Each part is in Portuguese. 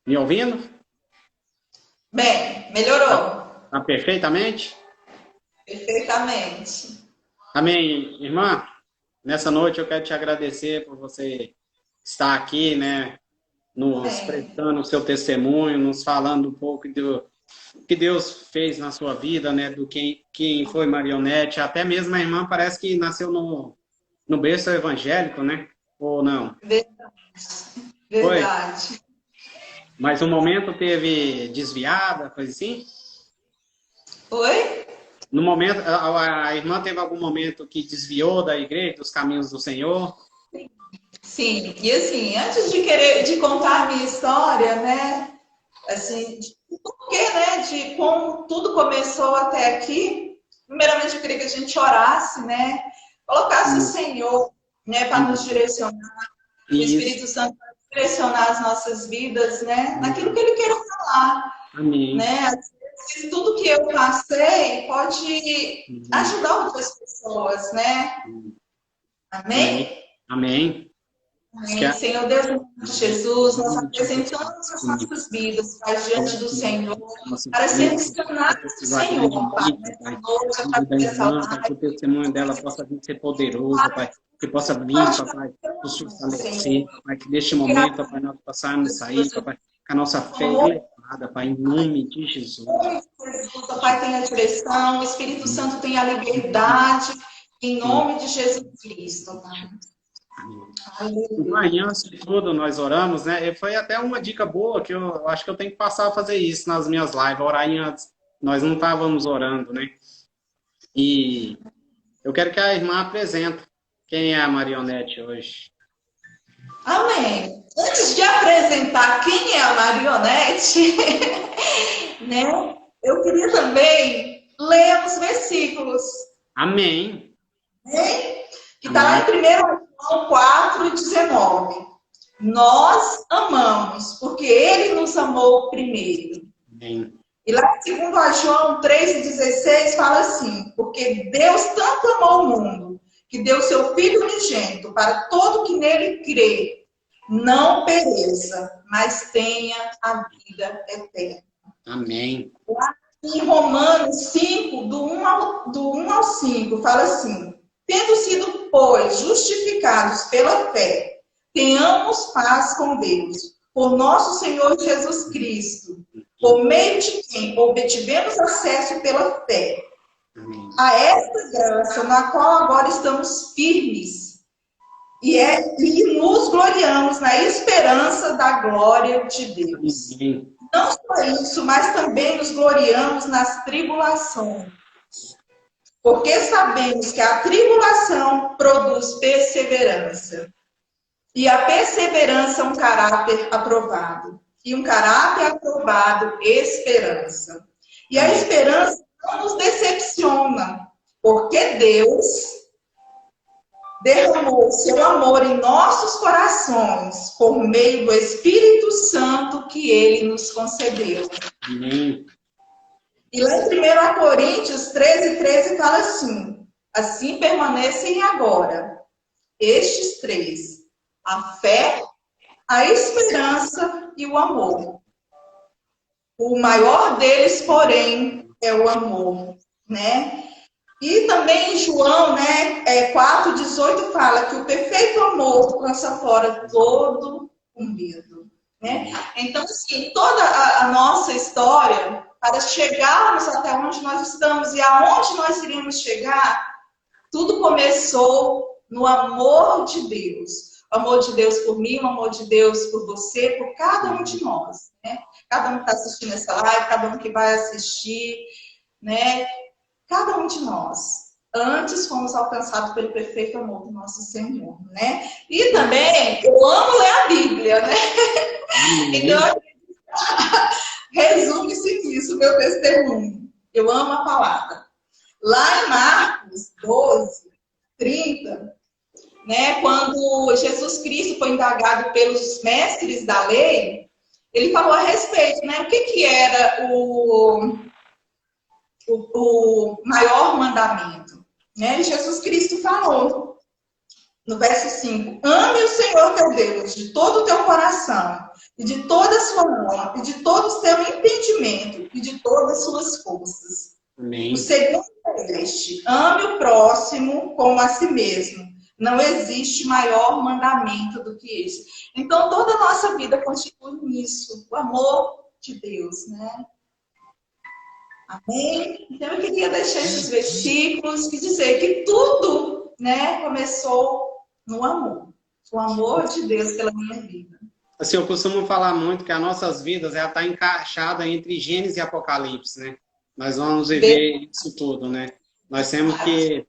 Me ouvindo? Bem, melhorou. Tá perfeitamente? Perfeitamente. Amém, irmã. Nessa noite eu quero te agradecer por você estar aqui, né? Nos Amém. prestando o seu testemunho, nos falando um pouco do que Deus fez na sua vida, né? Do quem foi Marionete. Até mesmo a irmã parece que nasceu no berço evangélico, né? Ou não? Verdade. Foi? Verdade. Mas um momento teve desviada, coisa assim? Oi? No momento, a irmã teve algum momento que desviou da igreja, dos caminhos do Senhor? Sim. E assim, antes de contar a minha história, né? Assim, de porquê, né? De como tudo começou até aqui. Primeiramente, eu queria que a gente orasse, né? Colocasse o Isso, Senhor, né, para nos direcionar, o isso, Espírito Santo para direcionar as nossas vidas, né? Naquilo que Ele quer falar. amém. Né? Às vezes, tudo que eu passei pode Uhum. ajudar outras pessoas, né? Amém. Amém? Amém. Diz que Amém. Senhor Deus, em nome de Jesus, nós de Jesus, apresentamos as nossas vidas, Pai, diante do coloque Senhor, nossas para sermos vidas, sanados para que do a grande Senhor, Pai, vida, nessa Pai, noite, a vida da através dessa irmã, Pai, que live, o testemunho dela possa vir ser poderoso, Pai, que possa vir, Papai, nos Senhor, fortalecer, Pai, que neste que a momento, Pai, nós possamos sair, Papai, com a nossa fé amor elevada, Pai, em nome de Jesus. de Jesus, o Pai tem a direção, o Espírito Santo tem a liberdade, em nome de Jesus Cristo, Pai. Então, Aleluia. aí, antes de tudo, nós oramos, né? E foi até uma dica boa que eu acho que eu tenho que passar a fazer isso nas minhas lives, orar em antes. Nós não estávamos orando, né? E eu quero que a irmã apresente quem é a Marionete hoje. Amém. Antes de apresentar quem é a Marionete, né, eu queria também ler os versículos, Amém. né, que está lá em Amém. 1 João 4:19. Nós amamos, porque ele nos amou primeiro. Amém. E lá em 2 João 3:16 fala assim, porque Deus tanto amou o mundo, que deu seu Filho unigênito para todo que nele crê, não pereça, mas tenha a vida eterna. Amém. Lá em Romanos 5, do 1 ao 5, fala assim, tendo sido, pois, justificados pela fé, tenhamos paz com Deus, por nosso Senhor Jesus Cristo, por meio de quem obtivemos acesso pela fé Amém. a esta graça na qual agora estamos firmes e nos gloriamos na esperança da glória de Deus. Amém. Não só isso, mas também nos gloriamos nas tribulações, porque sabemos que a tribulação produz perseverança, e a perseverança um caráter aprovado, e um caráter aprovado, esperança. E a Amém. esperança não nos decepciona, porque Deus derramou seu amor em nossos corações por meio do Espírito Santo que ele nos concedeu. Amém. E lá em 1 Coríntios 13:13 fala assim, assim permanecem agora estes três, a fé, a esperança e o amor. O maior deles, porém, é o amor, né? E também em João, né, 4:18 fala que o perfeito amor lança fora todo o medo, né? Então, assim, toda a nossa história, para chegarmos até onde nós estamos e aonde nós iríamos chegar, tudo começou no amor de Deus. O amor de Deus por mim, o amor de Deus por você, por cada um de nós, né? Cada um que está assistindo essa live, cada um que vai assistir, né? Cada um de nós, antes fomos alcançados pelo perfeito amor do nosso Senhor, né? E também, eu amo ler a Bíblia, né? Amém. Então, resume-se nisso, meu testemunho. Eu amo a palavra. Lá em Marcos 12:30, né, quando Jesus Cristo foi indagado pelos mestres da lei, ele falou a respeito, né? O que era o maior mandamento, né? Jesus Cristo falou, No verso 5, ame o Senhor teu Deus de todo o teu coração, e de toda a sua alma, e de todo o seu entendimento, e de todas as suas forças. O Amém. segundo é este, ame o próximo como a si mesmo. Não existe maior mandamento do que esse. Então, toda a nossa vida constitui nisso, o amor de Deus, né? Amém? Então, eu queria deixar esses versículos e dizer que tudo, né, começou no amor. O amor de Deus pela minha vida. Assim, eu costumo falar muito que as nossas vidas ela está encaixada entre Gênesis e Apocalipse, né? Nós vamos viver isso tudo, né? Nós temos que,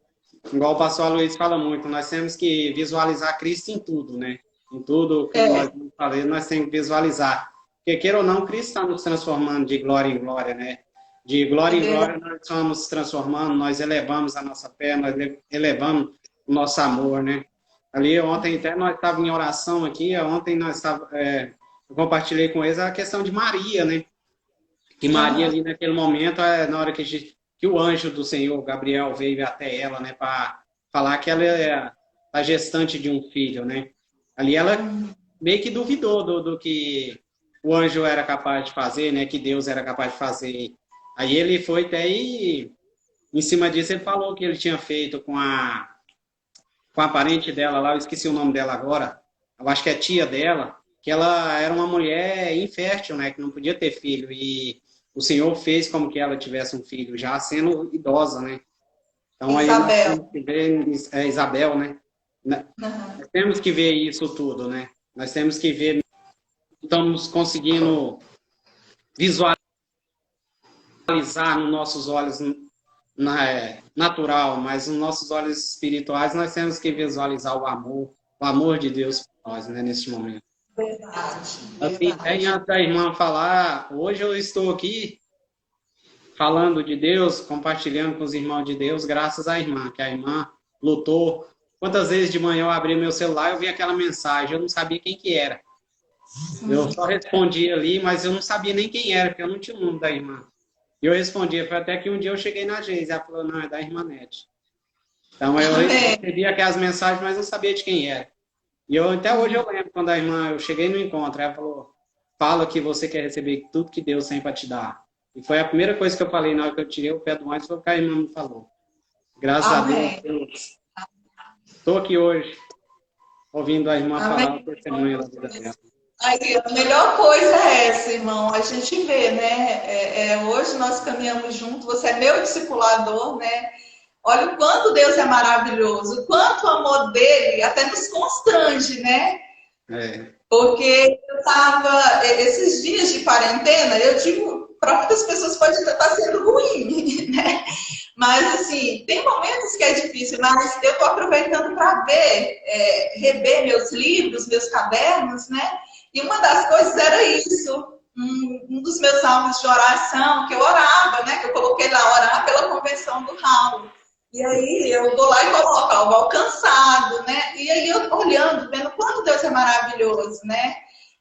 igual o pastor Luiz fala muito, nós temos que visualizar Cristo em tudo, né? Em tudo que nós vamos fazer, nós temos que visualizar. Porque, queira ou não, Cristo está nos transformando de glória em glória, né? De glória em glória, nós estamos transformando, nós elevamos a nossa fé, nós elevamos o nosso amor, né? Ali ontem até nós estávamos em oração aqui, ontem eu compartilhei com eles a questão de Maria, né? Que Maria ali naquele momento, na hora que o anjo do Senhor, Gabriel, veio até ela, né? Para falar que ela é a gestante de um filho, né? Ali ela meio que duvidou do que o anjo era capaz de fazer, né? Que Deus era capaz de fazer. Aí ele foi até e, em cima disso, ele falou que ele tinha feito com a parente dela lá, eu esqueci o nome dela agora, eu acho que é tia dela, que ela era uma mulher infértil, né, que não podia ter filho, e o Senhor fez como que ela tivesse um filho, já sendo idosa, né. Então aí nós temos que ver, Isabel, né, nós temos que ver isso tudo, né, nós temos que ver, estamos conseguindo visualizar nos nossos olhos natural, mas nos nossos olhos espirituais nós temos que visualizar o amor de Deus por nós, né, neste momento. Verdade. Assim, antes da irmã falar, hoje eu estou aqui falando de Deus, compartilhando com os irmãos de Deus, graças à irmã, que a irmã lutou. Quantas vezes de manhã eu abri meu celular e eu vi aquela mensagem, eu não sabia quem que era. Eu só respondi ali, mas eu não sabia nem quem era, porque eu não tinha o nome da irmã. E eu respondia, foi até que um dia eu cheguei na Geise, ela falou, não, é da irmã Nete. Então eu recebi aquelas mensagens, mas não sabia de quem era. E até hoje eu lembro, quando a irmã, eu cheguei no encontro, ela falou, fala que você quer receber tudo que Deus tem para te dar. E foi a primeira coisa que eu falei na hora que eu tirei o pé do ônibus, foi o que a irmã me falou. Graças a Deus. Estou aqui hoje, ouvindo a irmã falar o testemunho da vida dela. Aí, a melhor coisa é essa, irmão, a gente vê, né? Hoje nós caminhamos juntos, você é meu discipulador, né? Olha o quanto Deus é maravilhoso, o quanto o amor dele até nos constrange, né? Porque eu estava, esses dias de quarentena, eu digo, para muitas pessoas pode estar sendo ruim, né? Mas, assim, tem momentos que é difícil, mas eu estou aproveitando para rever meus livros, meus cadernos, né? E uma das coisas era isso, um dos meus salmos de oração, que eu orava, né? Que eu coloquei lá, orar pela conversão do Raul. E aí eu vou lá e coloco algo alcançado, né? E aí eu olhando, vendo quanto Deus é maravilhoso, né?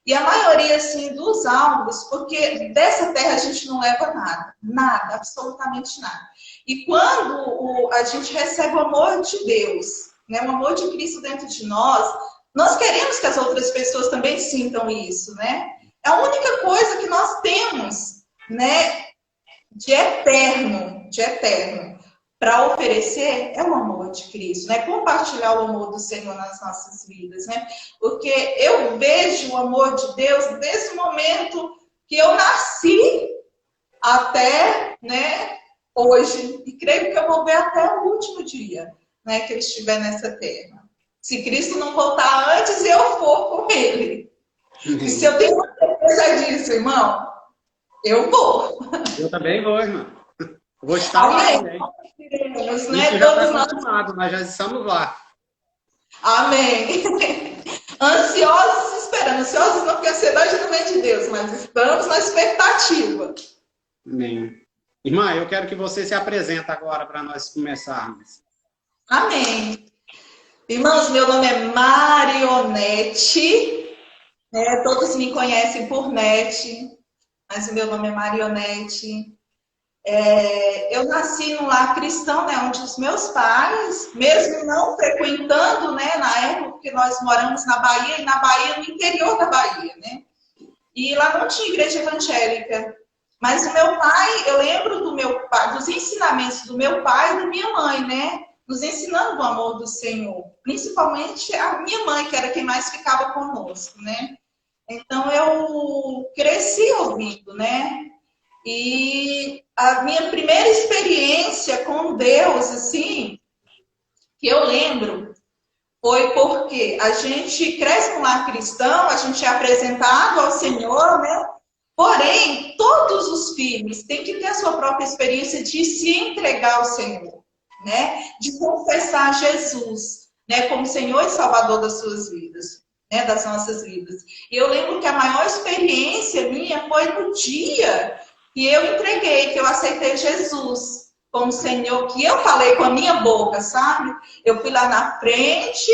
E a maioria, assim, dos alvos, porque dessa terra a gente não leva nada, nada, absolutamente nada. E quando a gente recebe o amor de Deus, né? O amor de Cristo dentro de nós queremos que as outras pessoas também sintam isso, né? É a única coisa que nós temos, né, de eterno, para oferecer é o amor de Cristo, né? Compartilhar o amor do Senhor nas nossas vidas, né? Porque eu vejo o amor de Deus desde o momento que eu nasci até, né, hoje. E creio que eu vou ver até o último dia, né, que eu estiver nessa terra. Se Cristo não voltar antes, eu for com Ele. E se eu tenho uma certeza disso, irmão, eu vou. Eu também vou, irmão. Vou estar lá também. Deus, né? Isso já está consumado, nós já estamos lá. Amém. Ansiosos esperando. Ansiosos não, porque a ansiedade não vem de Deus, mas estamos na expectativa. Amém. Irmã, eu quero que você se apresente agora para nós começarmos. Amém. Irmãos, meu nome é Marionete. Todos me conhecem por Nete, mas o meu nome é Marionete. Eu nasci num lar cristão, né, onde os meus pais, mesmo não frequentando, né, na época que nós moramos na Bahia, e na Bahia, no interior da Bahia, né, e lá não tinha igreja evangélica. Mas o meu pai, eu lembro do meu pai, dos ensinamentos do meu pai e da minha mãe, né, nos ensinando o amor do Senhor, principalmente a minha mãe, que era quem mais ficava conosco, né. Então eu cresci ouvindo, né, e a minha primeira experiência com Deus, assim, que eu lembro, foi porque a gente cresce com um lar cristão, a gente é apresentado ao Senhor, né? Porém, todos os filhos têm que ter a sua própria experiência de se entregar ao Senhor, né? De confessar Jesus, né? Como Senhor e Salvador das suas vidas, né? Das nossas vidas. E eu lembro que a maior experiência minha foi no dia que eu entreguei, que eu aceitei Jesus como Senhor, que eu falei com a minha boca, sabe? Eu fui lá na frente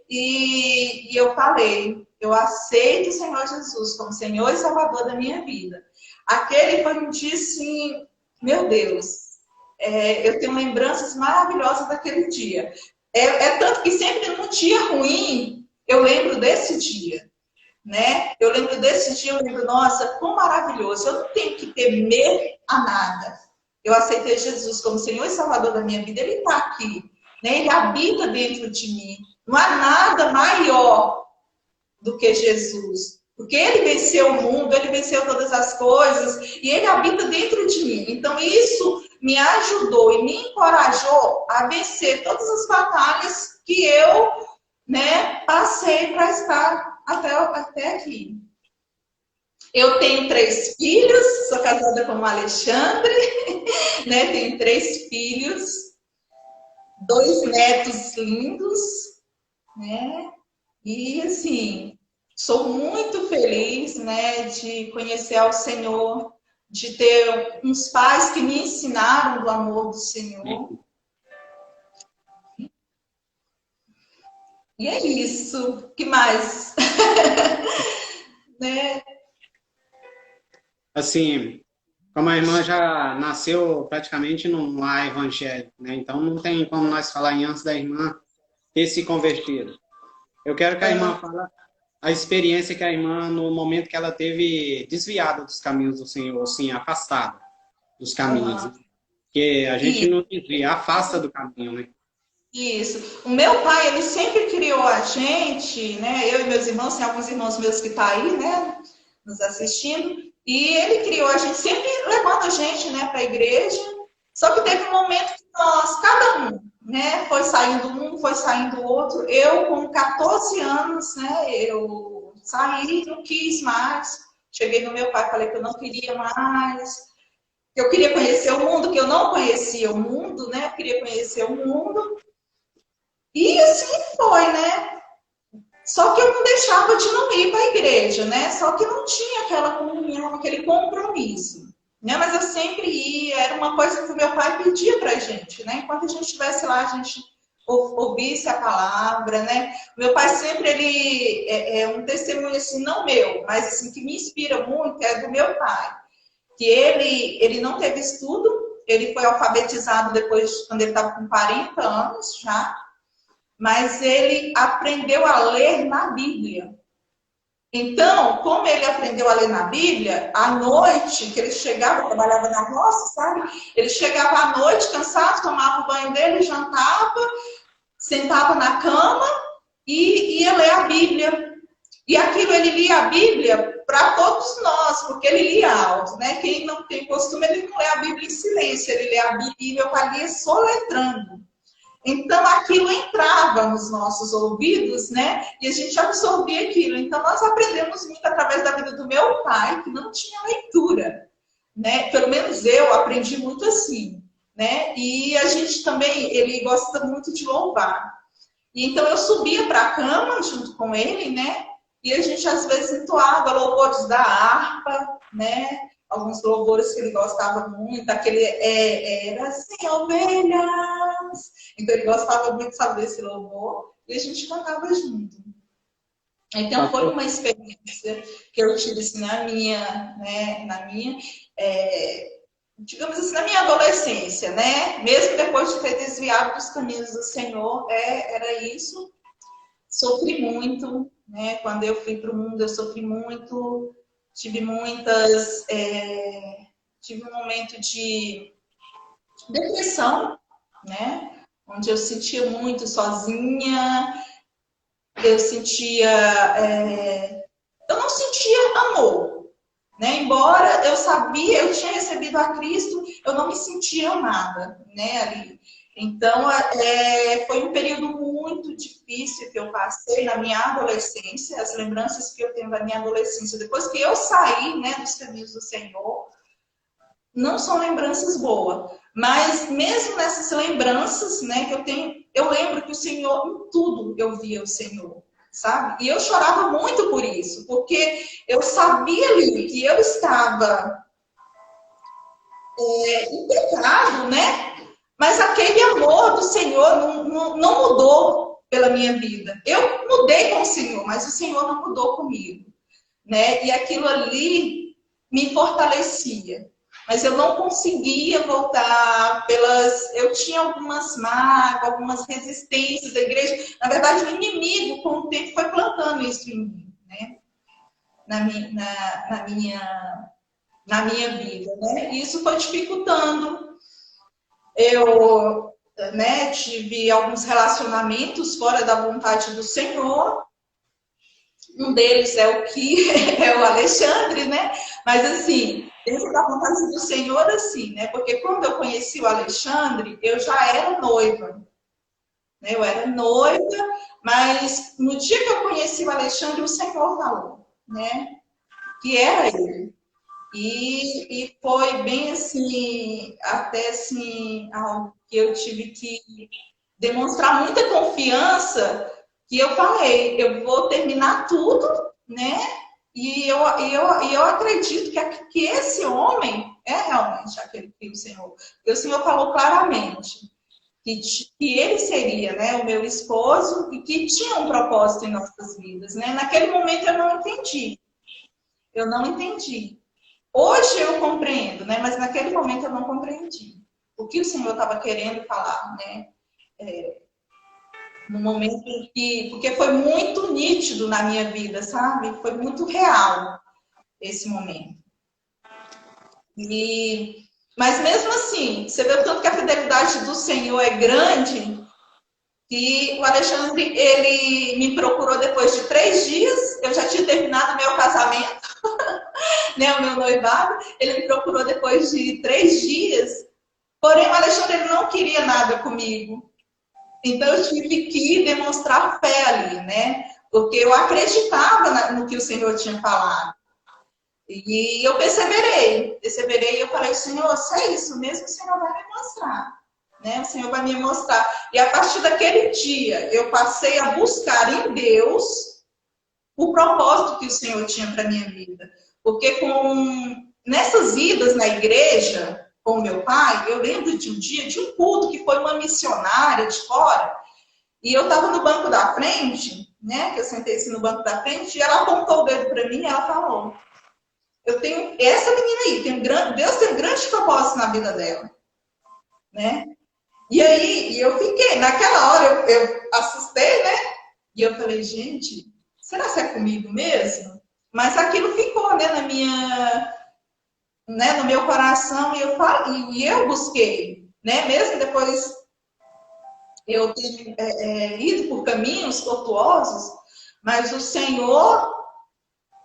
e eu falei, eu aceito o Senhor Jesus como Senhor e Salvador da minha vida. Aquele foi um dia assim, meu Deus, eu tenho lembranças maravilhosas daquele dia. É tanto que sempre num dia ruim, eu lembro desse dia, né? Eu lembro desse dia, eu lembro, nossa, quão maravilhoso. Eu não tenho que temer a nada. Eu aceitei Jesus como Senhor e Salvador da minha vida, Ele está aqui, né? Ele habita dentro de mim. Não há nada maior do que Jesus. Porque Ele venceu o mundo, Ele venceu todas as coisas e Ele habita dentro de mim. Então isso me ajudou e me encorajou a vencer todas as batalhas que eu, né, passei para estar até aqui. Eu tenho 3 filhos, sou casada com o Alexandre, né? Tenho 3 filhos, 2 netos lindos, né? E assim, sou muito feliz, né, de conhecer ao Senhor, de ter uns pais que me ensinaram do amor do Senhor. E é isso. O que mais? Né? Assim, como a irmã já nasceu praticamente num lar evangélico, né? Então não tem como nós falar em antes da irmã ter se convertido. Eu quero que a irmã fale a experiência que a irmã, no momento que ela teve desviada dos caminhos do Senhor, assim, afastada dos caminhos. Né? Porque a gente não desvia, afasta do caminho, né? Isso. O meu pai, ele sempre criou a gente, né? Eu e meus irmãos, tem alguns irmãos meus que estão aí, né? Nos assistindo. E ele criou a gente, sempre levando a gente, né, para a igreja. Só que teve um momento que nós, cada um, né, foi saindo um, foi saindo o outro. Eu, com 14 anos, né, eu saí, não quis mais. Cheguei no meu pai, falei que eu não queria mais. Que eu queria conhecer o mundo, que eu não conhecia o mundo, né? Eu queria conhecer o mundo. E assim foi, né? Só que eu não deixava de não ir para a igreja, né? Só que não tinha aquela comunhão, aquele compromisso. Né? Mas eu sempre ia, era uma coisa que o meu pai pedia para a gente, né? Enquanto a gente estivesse lá, a gente ouvisse a palavra, né? Meu pai sempre, ele é um testemunho assim, não meu, mas assim, que me inspira muito, é do meu pai. Que ele não teve estudo, ele foi alfabetizado depois, quando ele estava com 40 anos já, mas ele aprendeu a ler na Bíblia. Então, como ele aprendeu a ler na Bíblia, à noite, que ele chegava, trabalhava na roça, sabe? Ele chegava à noite, cansado, tomava o banho dele, jantava, sentava na cama e ia ler a Bíblia. E aquilo ele lia a Bíblia para todos nós, porque ele lia alto, né? Quem não tem costume, ele não lê a Bíblia em silêncio, ele lê a Bíblia para ler soletrando. Então, aquilo entrava nos nossos ouvidos, né? E a gente absorvia aquilo. Então, nós aprendemos muito através da vida do meu pai, que não tinha leitura, né? Pelo menos eu aprendi muito assim, né? E a gente também, ele gosta muito de louvar. E então, eu subia para a cama junto com ele, né? E a gente, às vezes, entoava louvores da harpa, né? Alguns louvores que ele gostava muito, aquele era assim, ovelhas. Então ele gostava muito, sabe, desse louvor, e a gente cantava junto. Então foi uma experiência que eu tive assim, na minha, né, digamos assim, na minha adolescência, né? Mesmo depois de ter desviado dos caminhos do Senhor, era isso. Sofri muito, né? Quando eu fui para o mundo, eu sofri muito. Tive muitas... tive um momento de depressão, né? Onde eu sentia muito sozinha, eu sentia... eu não sentia amor, né? Embora eu sabia, eu tinha recebido a Cristo, eu não me sentia amada, né? Ali. Então, foi um período muito difícil que eu passei na minha adolescência, as lembranças que eu tenho da minha adolescência, depois que eu saí, né, dos caminhos do Senhor, não são lembranças boas, mas mesmo nessas lembranças, né, que eu tenho, eu lembro que o Senhor, em tudo eu via o Senhor, sabe? E eu chorava muito por isso, porque eu sabia ali que eu estava em pecado, né? Mas aquele amor do Senhor não mudou pela minha vida. Eu mudei com o Senhor, mas o Senhor não mudou comigo, né? E aquilo ali me fortalecia. Mas eu não conseguia voltar pelas... Eu tinha algumas mágoas, algumas resistências da igreja. Na verdade, o inimigo, com o tempo, foi plantando isso em mim, né? Na minha vida, né? E isso foi dificultando. Eu, né, tive alguns relacionamentos fora da vontade do Senhor. Um deles é o que é o Alexandre, né? Mas assim, dentro da vontade do Senhor, assim, né? Porque quando eu conheci o Alexandre, eu já era noiva, né? Eu era noiva, mas no dia que eu conheci o Alexandre, o Senhor falou, né? Que era ele. E foi bem assim, até assim, algo que eu tive que demonstrar muita confiança, que eu falei, eu vou terminar tudo, né? E eu acredito que esse homem é realmente aquele que o Senhor. Porque o Senhor falou claramente que ele seria, né, o meu esposo e que tinha um propósito em nossas vidas, né? Naquele momento eu não entendi. Eu não entendi. Hoje eu compreendo, né? Mas naquele momento eu não compreendi o que o Senhor estava querendo falar, né? No momento em que... Porque foi muito nítido na minha vida, sabe? Foi muito real esse momento. Mas mesmo assim, você vê o tanto que a fidelidade do Senhor é grande, que o Alexandre, ele me procurou depois de 3 dias, eu já tinha terminado meu casamento, né, o meu noivado, ele me procurou depois de 3 dias, porém o Alexandre ele não queria nada comigo. Então eu tive que demonstrar fé ali, né? Porque eu acreditava no que o Senhor tinha falado. E eu perseverei, e eu falei, Senhor, se é isso mesmo, o Senhor vai me mostrar, né? O Senhor vai me mostrar. E a partir daquele dia, eu passei a buscar em Deus o propósito que o Senhor tinha para minha vida. Porque nessas idas na igreja com o meu pai, eu lembro de um dia, de um culto, que foi uma missionária de fora, e eu estava no banco da frente, né? Que eu sentei assim no banco da frente, e ela apontou o dedo para mim e ela falou, eu tenho essa menina aí, Deus tem um grande propósito na vida dela, né? E aí, eu fiquei, naquela hora eu assustei, né? E eu falei, gente, será que é comigo mesmo? Mas aquilo ficou, né, no meu coração, e eu busquei, né? Mesmo depois eu ter ido por caminhos tortuosos, mas o Senhor,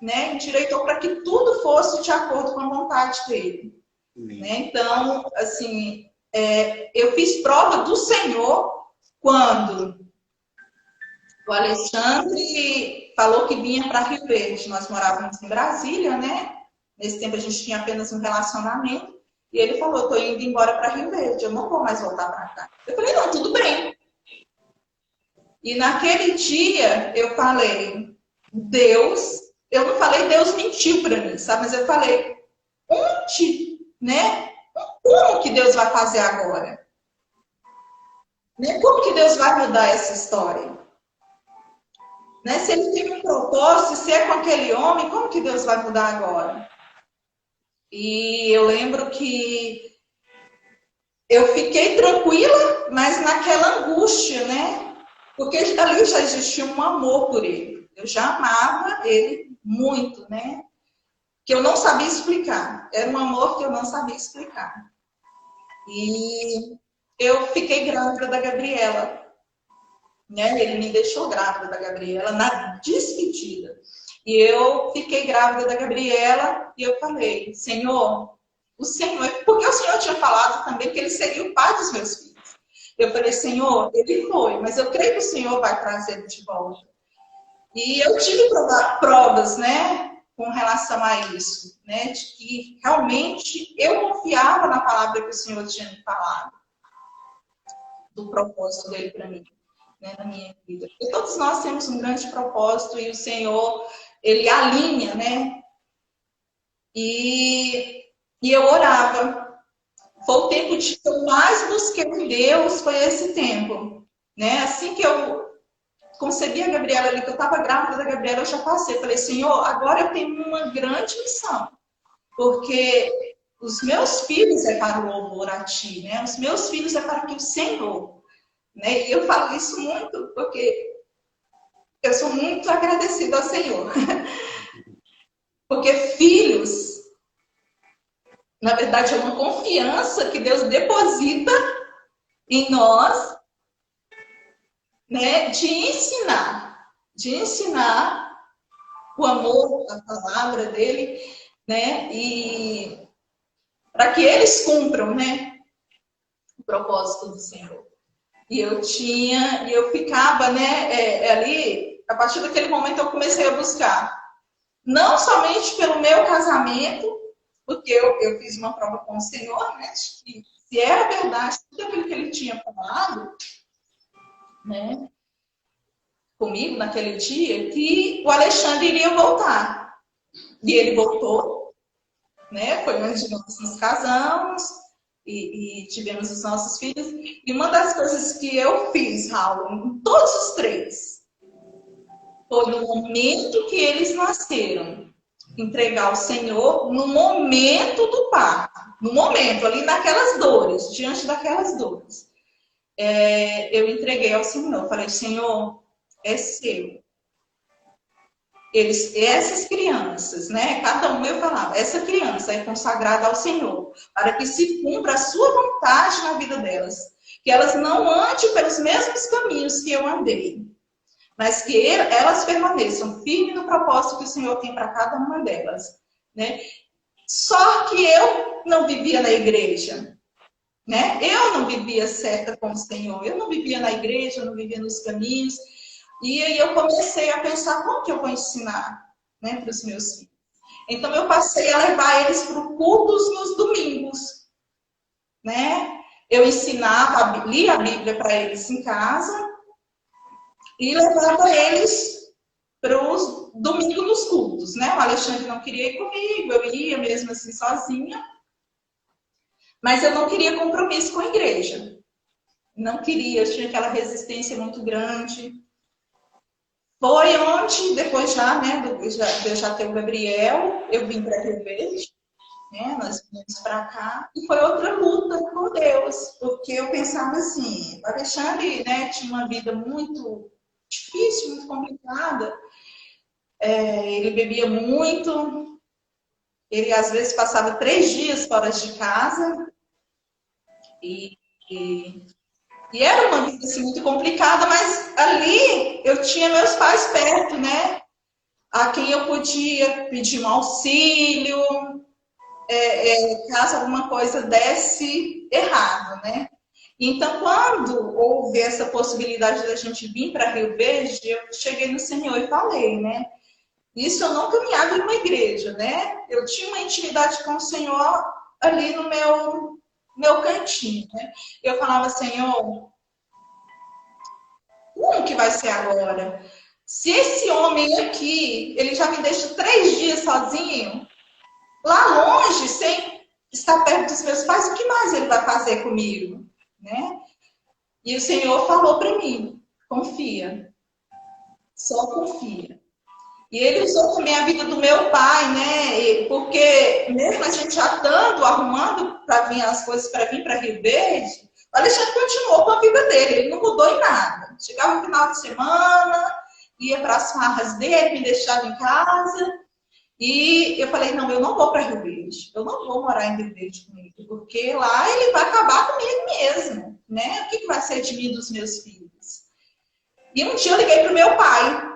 né, endireitou para que tudo fosse de acordo com a vontade dele. Né? Então, assim, eu fiz prova do Senhor quando o Alexandre falou que vinha para Rio Verde. Nós morávamos em Brasília, né? Nesse tempo a gente tinha apenas um relacionamento. E ele falou, estou indo embora para Rio Verde, eu não vou mais voltar para cá. Eu falei, não, tudo bem. E naquele dia eu falei, Deus, eu não falei Deus mentiu para mim, sabe? Mas eu falei, onde, né? Como que Deus vai fazer agora? Né? Como que Deus vai mudar essa história? Né? Se ele tem um propósito, se é com aquele homem, como que Deus vai mudar agora? E eu lembro que eu fiquei tranquila, mas naquela angústia, né? Porque ali já existia um amor por ele. Eu já amava ele muito, né? Que eu não sabia explicar. Era um amor que eu não sabia explicar. E eu fiquei grávida da Gabriela, né? Ele me deixou grávida da Gabriela na despedida. E eu fiquei grávida da Gabriela e eu falei, Senhor, o Senhor, porque o Senhor tinha falado também que ele seria o pai dos meus filhos. Eu falei, Senhor, ele foi, mas eu creio que o Senhor vai trazer ele de volta. E eu tive provas, né, com relação a isso, né, de que realmente eu confiava na palavra que o Senhor tinha me falado, do propósito dele para mim, né, na minha vida. Porque todos nós temos um grande propósito e o Senhor, ele alinha, né, e eu orava. Foi o tempo de que eu mais busquei em Deus, foi esse tempo, né, assim que eu concebi a Gabriela ali, que eu estava grávida da Gabriela, eu já passei. Falei, Senhor, agora eu tenho uma grande missão, porque os meus filhos é para o louvor a Ti, né? Os meus filhos é para que o Senhor, né? E eu falo isso muito porque eu sou muito agradecida ao Senhor. Porque filhos, na verdade, é uma confiança que Deus deposita em nós, né? De ensinar o amor, a palavra dele, né? E para que eles cumpram, né? O propósito do Senhor. E eu ficava, né? Ali, a partir daquele momento eu comecei a buscar, não somente pelo meu casamento, porque eu fiz uma prova com o Senhor, né? Que se era verdade tudo aquilo que ele tinha falado, né? Comigo naquele dia, que o Alexandre iria voltar. E ele voltou, né? Foi onde nós nos casamos e tivemos os nossos filhos. E uma das coisas que eu fiz, Raul, em todos os três, foi no momento que eles nasceram, entregar ao Senhor no momento do parto, no momento, ali naquelas dores, diante daquelas dores. Eu entreguei ao Senhor, falei, Senhor, é seu. Essas crianças, né? Cada um eu falava, essa criança é consagrada ao Senhor, para que se cumpra a sua vontade na vida delas, que elas não andem pelos mesmos caminhos que eu andei, mas que elas permaneçam firmes no propósito que o Senhor tem para cada uma delas, né? Só que eu não vivia na igreja, né? Eu não vivia certa com o Senhor, eu não vivia na igreja, eu não vivia nos caminhos. E aí eu comecei a pensar como que eu vou ensinar, né, para os meus filhos. Então eu passei a levar eles para o culto nos domingos, né? Eu ensinava, lia a Bíblia para eles em casa e levava eles para os domingos nos cultos, né? O Alexandre não queria ir comigo, eu ia mesmo assim sozinha, mas eu não queria compromisso com a igreja. Não queria, eu tinha aquela resistência muito grande. Foi onde, depois já, né, de eu já ter o Gabriel, eu vim para Rio Verde, né, nós viemos para cá, e foi outra luta com Deus, porque eu pensava assim, o Alexandre, né, tinha uma vida muito difícil, muito complicada, ele bebia muito, ele às vezes passava 3 dias fora de casa, e era uma vida assim, muito complicada, mas ali eu tinha meus pais perto, né? A quem eu podia pedir um auxílio, caso alguma coisa desse errado, né? Então, quando houve essa possibilidade da gente vir para Rio Verde, eu cheguei no Senhor e falei, né? Isso eu não caminhava em uma igreja, né? Eu tinha uma intimidade com o Senhor ali no meu cantinho, né? Eu falava, Senhor, como que vai ser agora? Se esse homem aqui, ele já me deixa 3 dias sozinho, lá longe, sem estar perto dos meus pais, o que mais ele vai fazer comigo? Né? E o Senhor falou para mim, confia, só confia. E ele usou também a vida do meu pai, né? Porque mesmo a gente já estando, arrumando para vir as coisas para vir para Rio Verde, o Alexandre continuou com a vida dele, ele não mudou em nada. Chegava no final de semana, ia para as farras dele, me deixava em casa. E eu falei, não, eu não vou para Rio Verde, eu não vou morar em Rio Verde com ele, porque lá ele vai acabar comigo mesmo, né? O que vai ser de mim e dos meus filhos? E um dia eu liguei para o meu pai.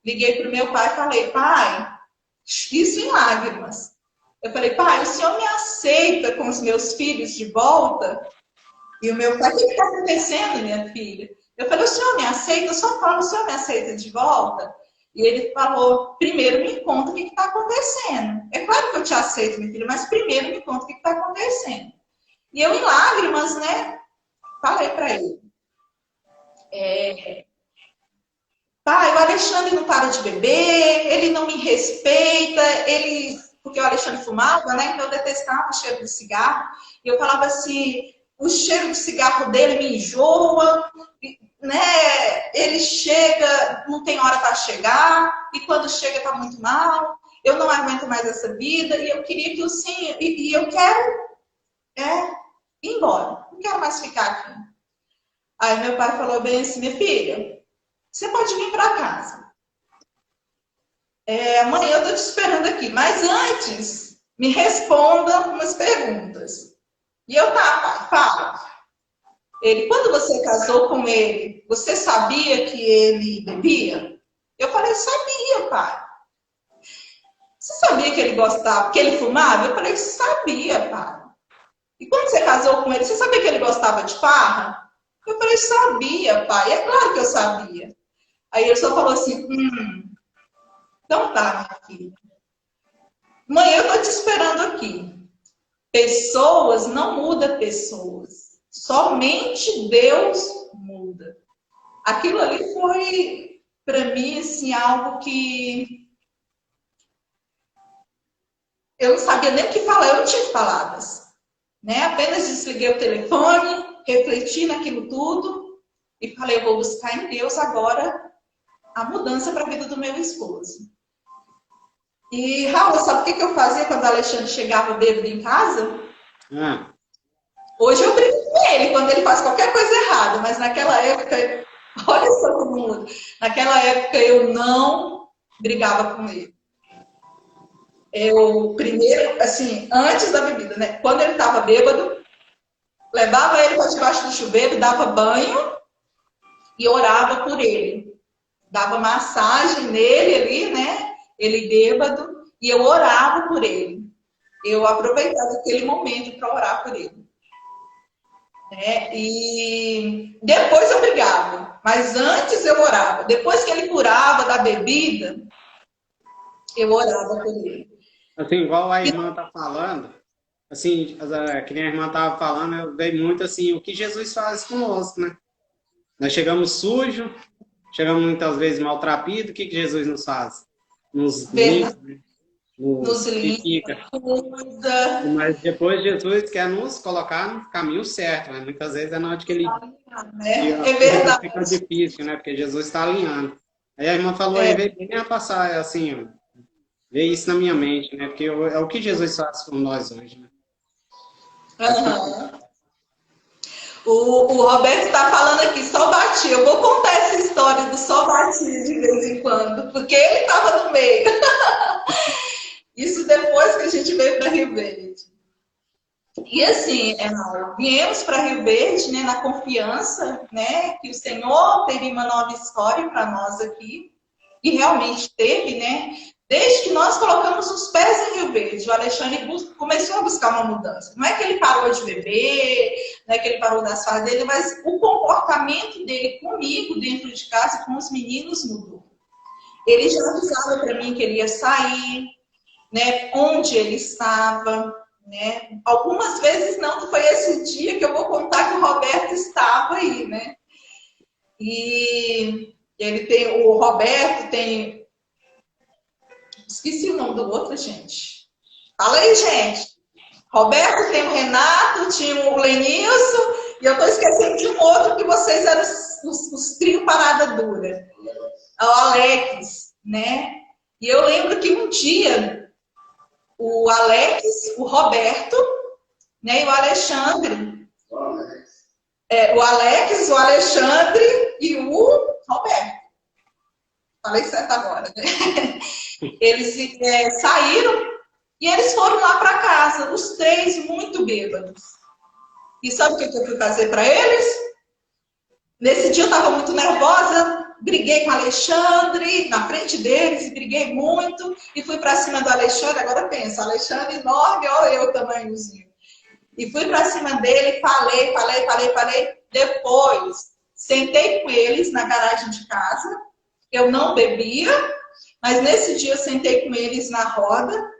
Liguei para o meu pai e falei, pai, isso em lágrimas. Eu falei, pai, o senhor me aceita com os meus filhos de volta? E o meu pai, o que está acontecendo, minha filha? Eu falei, o senhor me aceita? Eu só falo, o senhor me aceita de volta? E ele falou, primeiro me conta o que está acontecendo. É claro que eu te aceito, minha filha, mas primeiro me conta o que está acontecendo. E eu, em lágrimas, né, falei para ele. Pai, o Alexandre não para de beber, ele não me respeita, porque o Alexandre fumava, né? Então eu detestava o cheiro do cigarro. E eu falava assim, o cheiro do cigarro dele me enjoa, né? Ele chega, não tem hora para chegar, e quando chega tá muito mal. Eu não aguento mais essa vida, e eu queria que o senhor, e eu quero ir embora, não quero mais ficar aqui. Aí meu pai falou bem assim, minha filha, você pode vir para casa. Amanhã eu estou te esperando aqui. Mas antes, me responda umas perguntas. E eu, tá, pai, fala. Ele, quando você casou com ele, você sabia que ele bebia? Eu falei, sabia, pai. Você sabia que ele gostava, que ele fumava? Eu falei, sabia, pai. E quando você casou com ele, você sabia que ele gostava de farra? Eu falei, sabia, pai. É claro que eu sabia. Aí ele só falou assim, então tá, minha filha. Amanhã eu tô te esperando aqui. Pessoas não mudam pessoas. Somente Deus muda. Aquilo ali foi, para mim, assim, algo que eu não sabia nem o que falar, eu não tive palavras. Né? Apenas desliguei o telefone, refleti naquilo tudo e falei, eu vou buscar em Deus agora a mudança para a vida do meu esposo. E, Raul, sabe o que eu fazia quando o Alexandre chegava bêbado em casa? Hoje eu brigo com ele quando ele faz qualquer coisa errada, mas naquela época, olha só como muda. Naquela época eu não brigava com ele. Eu primeiro, assim, antes da bebida, né? Quando ele estava bêbado, levava ele para debaixo do chuveiro, dava banho e orava por ele. Dava massagem nele ali, né? Ele bêbado, e eu orava por ele. Eu aproveitava aquele momento para orar por ele. E depois eu brigava, mas antes eu orava. Depois que ele curava da bebida, eu orava por ele. Assim, igual a irmã tá falando, assim, que nem a irmã tava falando, eu dei muito assim, o que Jesus faz conosco, né? Nós chegamos sujos, chegamos muitas vezes maltrapilhos, o que Jesus nos faz? Nos limpa, nos limpa, mas depois Jesus quer nos colocar no caminho certo, né? Muitas vezes é na hora que ele... É verdade. Fica difícil, né? Porque Jesus está alinhando. Aí a irmã falou, aí veio bem a passar, assim, veio isso na minha mente, né? Porque é o que Jesus faz com nós hoje, né? O Roberto está falando aqui, só bati. Eu vou contar essa história do só bati de vez em quando, porque ele estava no meio. Isso depois que a gente veio para Rio Verde. E assim, viemos para Rio Verde, né, na confiança, né, que o Senhor teria uma nova história para nós aqui. E realmente teve, né? Desde que nós colocamos os pés em Rio Verde, o Alexandre começou a buscar uma mudança. Não é que ele parou de beber, não é que ele parou das farras dele, mas o comportamento dele comigo, dentro de casa, com os meninos, mudou. Ele já avisava para mim que ele ia sair, né, onde ele estava, né? Algumas vezes não foi esse dia que eu vou contar que o Roberto estava aí, né? E o Roberto tem... Esqueci o nome do outro, gente. Fala aí, gente. Roberto, tem o Renato, tinha o Lenilson, e eu tô esquecendo de um outro que vocês eram os trio parada dura. O Alex, né? E eu lembro que um dia o Alex, o Roberto, né, e o Alexandre, o Alex, o Alexandre e o Roberto. Falei certo agora, né? Eles saíram e eles foram lá para casa, os três muito bêbados. E sabe o que eu fui fazer para eles? Nesse dia eu estava muito nervosa, briguei com o Alexandre na frente deles, briguei muito e fui para cima do Alexandre. Agora pensa, Alexandre enorme, olha eu tamanhozinho. E fui para cima dele, falei. Depois, sentei com eles na garagem de casa. Eu não bebia, mas nesse dia eu sentei com eles na roda.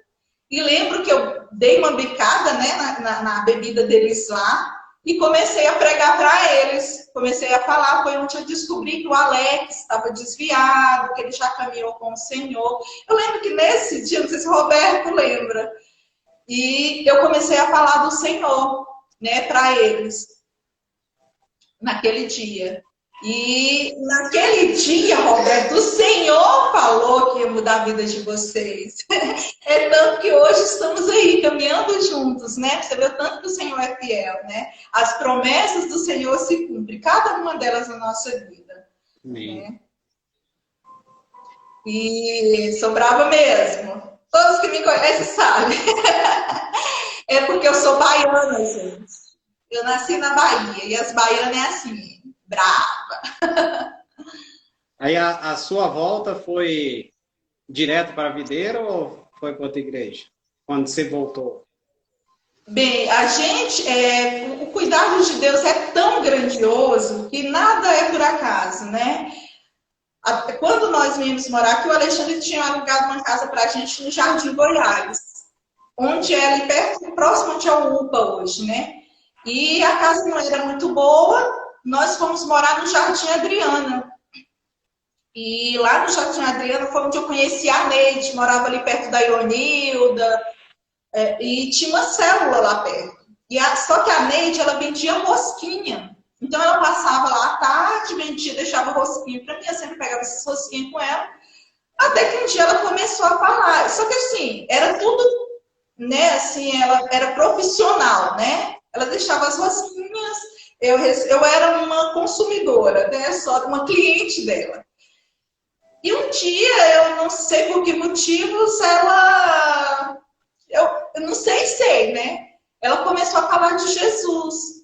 E lembro que eu dei uma bicada, né, na bebida deles lá. E comecei a pregar para eles. Comecei a falar. Foi onde eu descobri que o Alex estava desviado, que ele já caminhou com o Senhor. Eu lembro que nesse dia, não sei se o Roberto lembra, e eu comecei a falar do Senhor, né, para eles, naquele dia. E naquele dia, Roberto, o Senhor falou que ia mudar a vida de vocês. É tanto que hoje estamos aí, caminhando juntos, né? Você vê o tanto que o Senhor é fiel, né? As promessas do Senhor se cumprem, cada uma delas na nossa vida. Né? E sou brava mesmo. Todos que me conhecem sabem. É porque eu sou baiana, gente. Eu nasci na Bahia e as baianas é assim, brava. Aí a sua volta foi direto para a videira ou foi para outra igreja? Quando você voltou? Bem, a gente, o cuidado de Deus é tão grandioso que nada é por acaso, né? Quando nós viemos morar aqui, o Alexandre tinha alugado uma casa para a gente no Jardim Goiás, onde é ali perto, próximo onde é o UPA hoje, né? E a casa não era muito boa, nós fomos morar no Jardim Adriana. E lá no Jardim Adriana foi onde eu conheci a Neide, morava ali perto da Ionilda, e tinha uma célula lá perto. Só que a Neide, ela vendia rosquinha. Então ela passava lá à tarde, vendia, deixava rosquinha para mim, eu sempre pegava esses rosquinhos com ela. Até que um dia ela começou a falar. Só que assim, era tudo, né, assim, ela era profissional, né? Ela deixava as rosquinhas, eu era uma consumidora, né? Só uma cliente dela. E um dia, eu não sei por que motivos, eu não sei, né? Ela começou a falar de Jesus.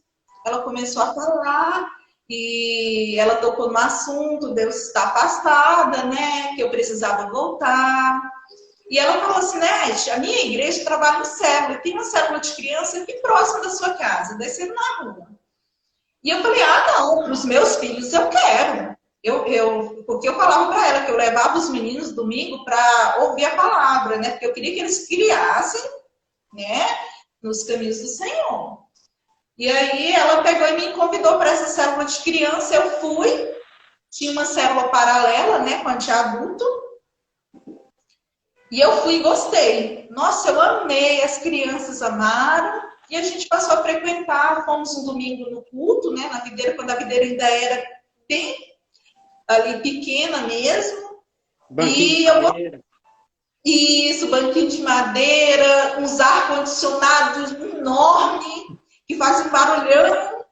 Ela começou a falar e ela tocou no assunto, Deus está afastada, né? Que eu precisava voltar. E ela falou assim, né, a minha igreja trabalha em célula, tem uma célula de criança aqui próximo da sua casa, descendo na rua. E eu falei, não, para os meus filhos eu quero. Porque eu falava para ela que eu levava os meninos domingo para ouvir a palavra, né? Porque eu queria que eles criassem, né, nos caminhos do Senhor. E aí ela pegou e me convidou para essa célula de criança, eu fui, tinha uma célula paralela, né, com a de adulto, e eu fui e gostei. Nossa, eu amei, as crianças amaram, e a gente passou a frequentar, fomos um domingo no culto, né, na videira, quando a videira ainda era bem ali pequena mesmo. Banquinho de madeira. Isso, banquinho de madeira, uns ar-condicionados enormes, que fazem barulhão.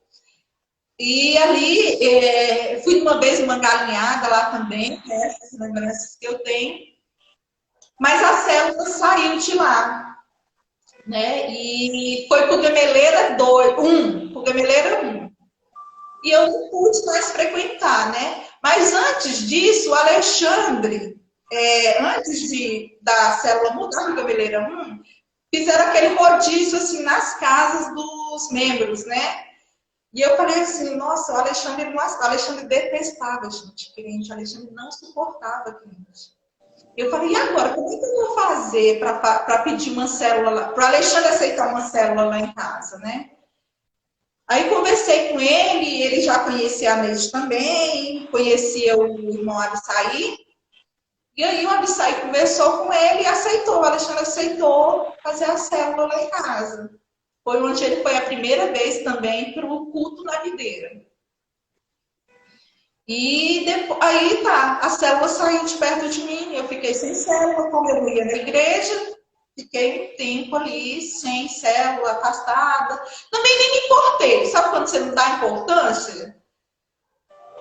E ali, fui uma vez numa galinhada lá também, né, essas lembranças que eu tenho. Mas a célula saiu de lá, né? E foi para o Gameleira 1, para o Gameleira 1. E eu não pude mais frequentar, né? Mas antes disso, o Alexandre, antes da célula mudar para o Gameleira 1, fizeram aquele rodízio assim nas casas dos membros, né? E eu falei assim, nossa, o Alexandre detestava, gente, cliente. O Alexandre não suportava cliente. Eu falei, e agora, como é que eu vou fazer para pedir uma célula lá? Para o Alexandre aceitar uma célula lá em casa, né? Aí conversei com ele já conhecia a Neide também, conhecia o irmão Abissaí. E aí o Abissaí conversou com ele e aceitou, o Alexandre aceitou fazer a célula lá em casa. Foi onde ele foi a primeira vez também para o culto na videira. E depois, aí tá, a célula saiu de perto de mim, eu fiquei sem célula, como eu não ia na igreja, fiquei um tempo ali, sem célula, afastada. Também nem me importei, sabe quando você não dá importância?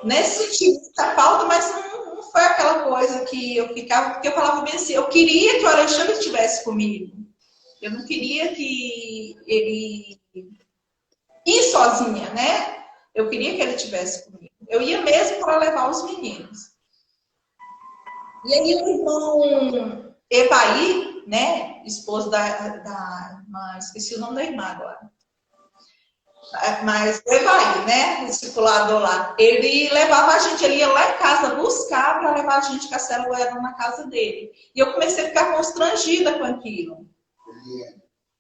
Nesse sentido, da falta, mas não foi aquela coisa que eu ficava, porque eu falava bem assim, eu queria que o Alexandre estivesse comigo. Eu não queria que ele ir sozinha, né? Eu queria que ele estivesse comigo. Eu ia mesmo para levar os meninos. E aí o irmão Evaí, né? Esposo esqueci o nome da irmã agora. Mas o Evaí, né? O discipulador lá. Ele levava a gente, ele ia lá em casa buscar para levar a gente, que a célula era na casa dele. E eu comecei a ficar constrangida com aquilo.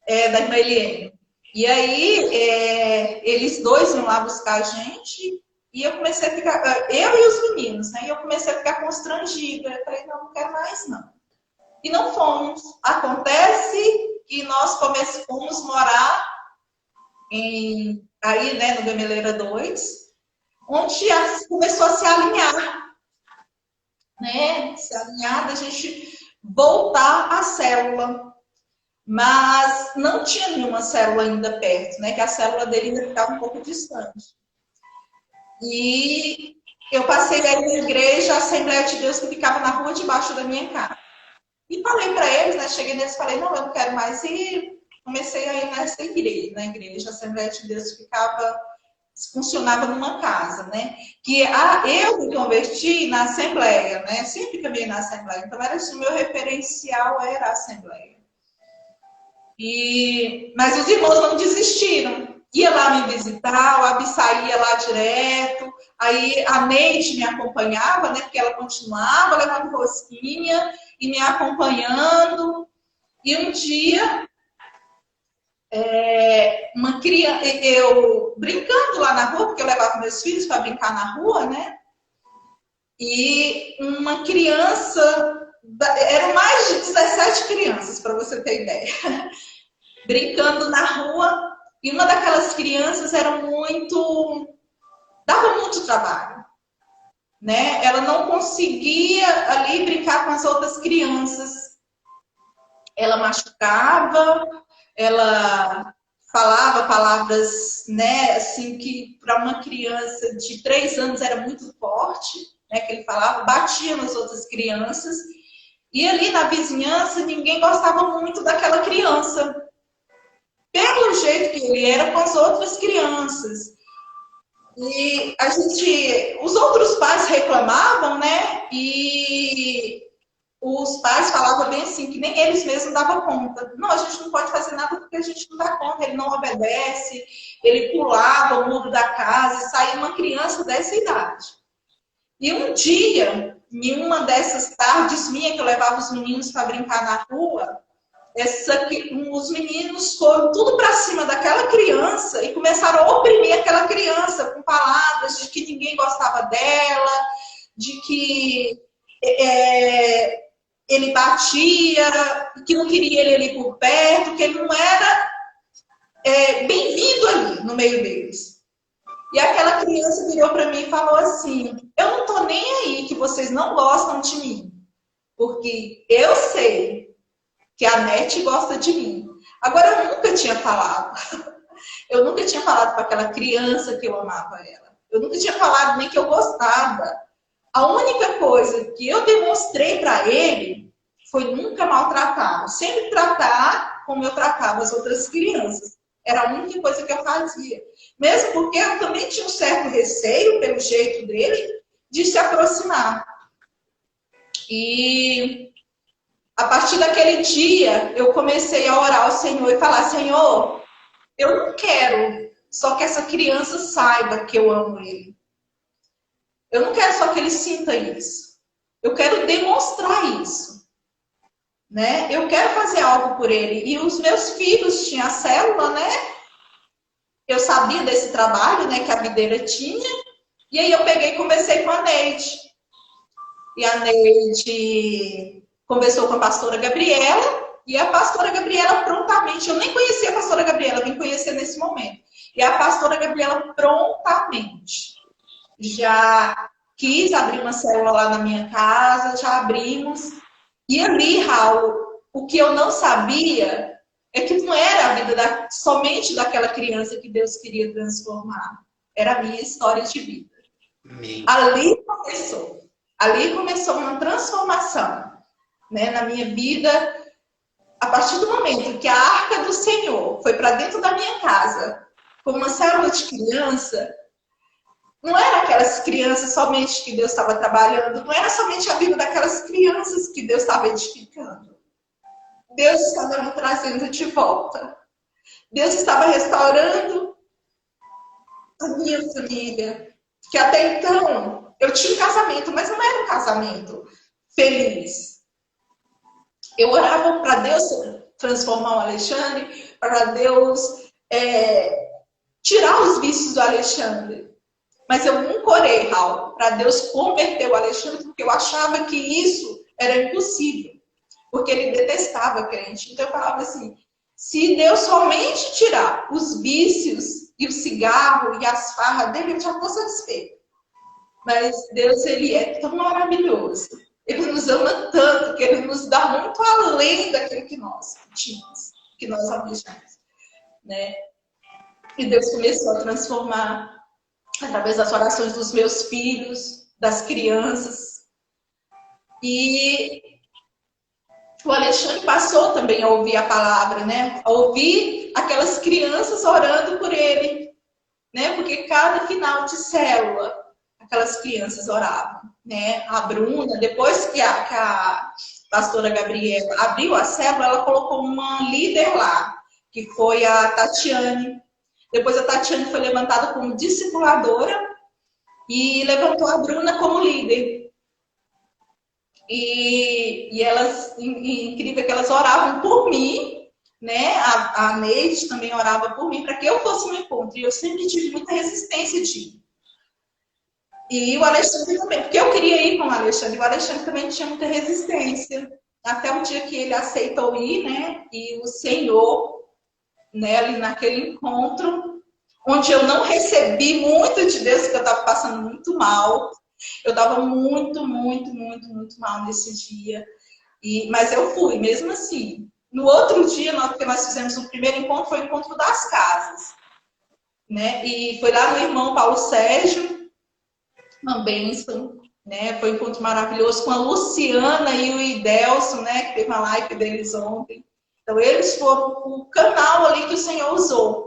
Da irmã Eliane. E aí, eles dois iam lá buscar a gente, e eu comecei a ficar, eu e os meninos, né? E eu comecei a ficar constrangida. Eu falei, não quero mais, não. E não fomos. Acontece que nós fomos morar aí, né, no Gameleira 2, onde começou a se alinhar, né? Se alinhar da gente voltar à célula. Mas não tinha nenhuma célula ainda perto, né? Que a célula dele ainda ficava um pouco distante. E eu passei aí na igreja, a Assembleia de Deus, que ficava na rua debaixo da minha casa. E falei para eles, né? Cheguei neles e falei, não, eu não quero mais ir. Comecei a ir nessa igreja, na igreja, a Assembleia de Deus funcionava numa casa, né? Que eu me converti na Assembleia, né? Sempre caminhei na Assembleia. Então, era assim, o meu referencial era a Assembleia. Mas os irmãos não desistiram. Ia lá me visitar, o Abissai ia lá direto, aí a Neide me acompanhava, né? Porque ela continuava levando rosquinha e me acompanhando. E um dia, uma criança, eu brincando lá na rua, porque eu levava meus filhos para brincar na rua, né? E uma criança, eram mais de 17 crianças, para você ter ideia, brincando na rua. E uma daquelas crianças dava muito trabalho, né? Ela não conseguia ali brincar com as outras crianças. Ela machucava, ela falava palavras, né, assim, que para uma criança de 3 anos era muito forte, né, que ele falava, batia nas outras crianças. E ali na vizinhança, ninguém gostava muito daquela criança, pelo jeito que ele era com as outras crianças. E os outros pais reclamavam, né? E os pais falavam bem assim, que nem eles mesmos davam conta. Não, a gente não pode fazer nada porque a gente não dá conta, ele não obedece, ele pulava o muro da casa e saía uma criança dessa idade. E um dia, em uma dessas tardes minha, que eu levava os meninos para brincar na rua, os meninos foram tudo para cima daquela criança e começaram a oprimir aquela criança com palavras de que ninguém gostava dela, de que ele batia, que não queria ele ali por perto, que ele não era bem-vindo ali no meio deles. E aquela criança virou para mim e falou assim, eu não tô nem aí que vocês não gostam de mim, porque eu sei que a Nete gosta de mim. Agora, eu nunca tinha falado. Eu nunca tinha falado para aquela criança que eu amava ela. Eu nunca tinha falado nem que eu gostava. A única coisa que eu demonstrei para ele foi nunca maltratá-lo. Sempre tratar como eu tratava as outras crianças. Era a única coisa que eu fazia. Mesmo porque eu também tinha um certo receio, pelo jeito dele, de se aproximar. E a partir daquele dia, eu comecei a orar ao Senhor e falar, Senhor, eu não quero só que essa criança saiba que eu amo ele. Eu não quero só que ele sinta isso. Eu quero demonstrar isso. Né? Eu quero fazer algo por ele. E os meus filhos tinham a célula, né? Eu sabia desse trabalho, né, que a videira tinha. E aí eu peguei e conversei com a Neide. E a Neide conversou com a pastora Gabriela, e a pastora Gabriela prontamente, eu nem conhecia a pastora Gabriela, vim conhecer nesse momento. E a pastora Gabriela prontamente já quis abrir uma célula lá na minha casa, já abrimos. E ali, Raul, o que eu não sabia é que não era a vida somente daquela criança que Deus queria transformar. Era a minha história de vida. Amém. Ali começou uma transformação, né, na minha vida. A partir do momento que a arca do Senhor foi para dentro da minha casa, como uma célula de criança, não era aquelas crianças somente que Deus estava trabalhando, não era somente a vida daquelas crianças que Deus estava edificando. Deus estava me trazendo de volta. Deus estava restaurando a minha família. Que até então eu tinha um casamento, mas não era um casamento feliz. Eu orava para Deus transformar o Alexandre, para Deus tirar os vícios do Alexandre. Mas eu nunca orei, Raul, para Deus converter o Alexandre, porque eu achava que isso era impossível. Porque ele detestava crente. Então eu falava assim, se Deus somente tirar os vícios e o cigarro e as farras dele, eu já estou satisfeito. Mas Deus, ele é tão maravilhoso. Ele nos ama tanto, que ele nos dá muito além daquilo que nós tínhamos, que nós almejamos, né? E Deus começou a transformar através das orações dos meus filhos, das crianças. E o Alexandre passou também a ouvir a palavra, né? A ouvir aquelas crianças orando por ele, né? Porque cada final de célula, aquelas crianças oravam, né? A Bruna, depois que a pastora Gabriela abriu a célula, ela colocou uma líder lá, que foi a Tatiane. Depois a Tatiane foi levantada como discipuladora e levantou a Bruna como líder. E elas, incrível que elas oravam por mim, né? A Neide também orava por mim para que eu fosse no encontro. E eu sempre tive muita resistência de ir. E o Alexandre também, porque eu queria ir com o Alexandre. O Alexandre também tinha muita resistência. Até o dia que ele aceitou ir, né? E o Senhor, né, ali naquele encontro, onde eu não recebi muito de Deus, porque eu estava passando muito mal. Eu estava muito mal nesse dia. Mas eu fui, mesmo assim. No outro dia, que nós fizemos o primeiro encontro, foi o encontro das casas. Né? E foi lá no irmão Paulo Sérgio, uma bênção. Né? Foi um encontro maravilhoso com a Luciana e o Idelson, né? Que teve uma live deles ontem. Então, eles foram o canal ali que o Senhor usou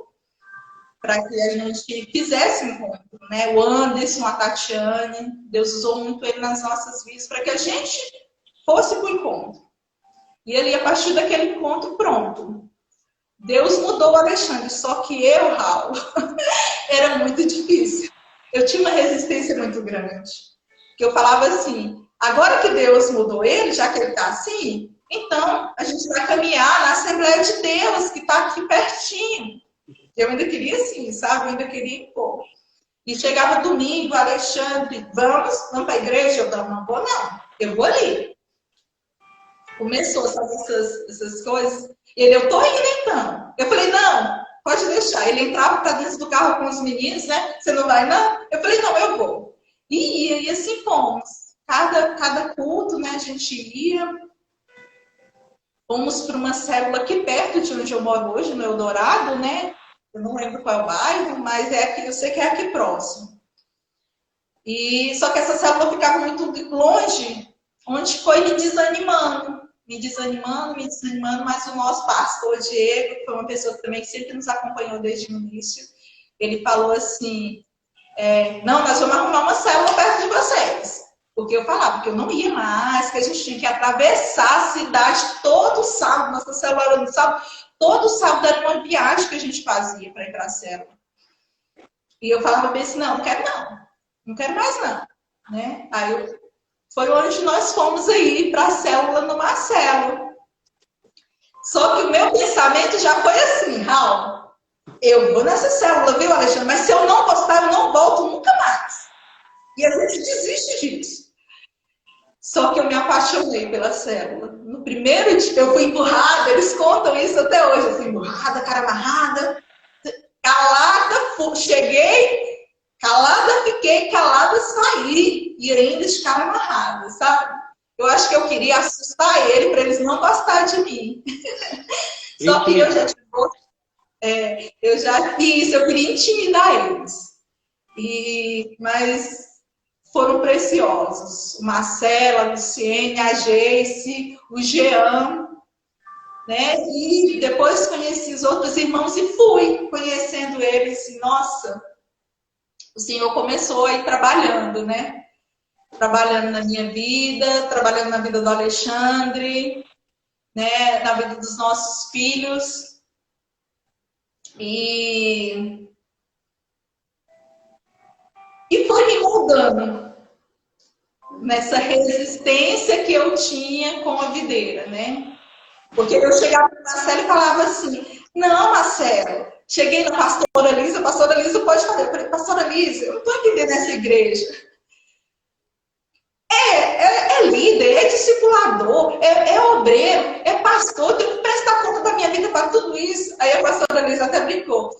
para que a gente fizesse um encontro, né? O Anderson, a Tatiane, Deus usou muito ele nas nossas vidas para que a gente fosse para o encontro. E ali, a partir daquele encontro, pronto. Deus mudou o Alexandre, só que eu, Raul, era muito difícil. Eu tinha uma resistência muito grande. Que eu falava assim, agora que Deus mudou ele, já que ele está assim, então a gente vai caminhar na Assembleia de Deus, que está aqui pertinho. Eu ainda queria assim, sabe? Eu ainda queria impor. E chegava domingo, Alexandre, vamos para a igreja? Eu não vou não, eu vou ali. Começou, sabe, essas coisas. Ele, eu tô indo então. Eu falei, não, pode deixar. Ele entrava para dentro do carro com os meninos, né? Você não vai não? Eu falei, não, eu vou. E ia, e assim fomos. Cada culto, né, a gente ia. Fomos para uma célula aqui perto de onde eu moro hoje, no Eldorado, né? Eu não lembro qual é o bairro, mas é aqui, eu sei que é aqui próximo. E só que essa célula ficava muito longe, onde foi me desanimando, mas o nosso pastor Diego, que foi uma pessoa que também sempre nos acompanhou desde o início, ele falou assim, não, nós vamos arrumar uma célula perto de vocês. Porque eu falava que eu não ia mais, que a gente tinha que atravessar a cidade todo sábado, nossa célula era no sábado, todo sábado era uma viagem que a gente fazia para ir para a célula. E eu falava bem assim, não quero mais não. Né? Aí foi onde nós fomos aí para a célula no Marcelo. Só que o meu pensamento já foi assim, Raul, eu vou nessa célula, viu, Alexandre? Mas se eu não gostar, eu não volto nunca mais. E a gente desiste disso. Só que eu me apaixonei pela célula. No primeiro dia eu fui empurrada, eles contam isso até hoje. Eu fui empurrada, cara amarrada, calada, cheguei, Calada fiquei, calada saí. E ainda ficaram amarradas, sabe? Eu acho que eu queria assustar ele para eles não gostarem de mim. Só que eu já fiz, eu queria intimidar eles. Mas foram preciosos. O Marcelo, a Luciene, a Geice, o Jean, né? E depois conheci os outros irmãos e fui conhecendo eles. E, nossa, o Senhor começou aí trabalhando, né? Trabalhando na minha vida, trabalhando na vida do Alexandre, né? Na vida dos nossos filhos. E foi me moldando nessa resistência que eu tinha com a videira, né? Porque eu chegava para o Marcelo e falava assim, não, Marcelo, cheguei na pastora Lisa pode fazer. Eu falei, pastora Lisa, eu não estou entendendo essa igreja. É líder, é discipulador, é obreiro, é pastor, eu tenho que prestar conta da minha vida para tudo isso. Aí a pastora Lisa até brincou.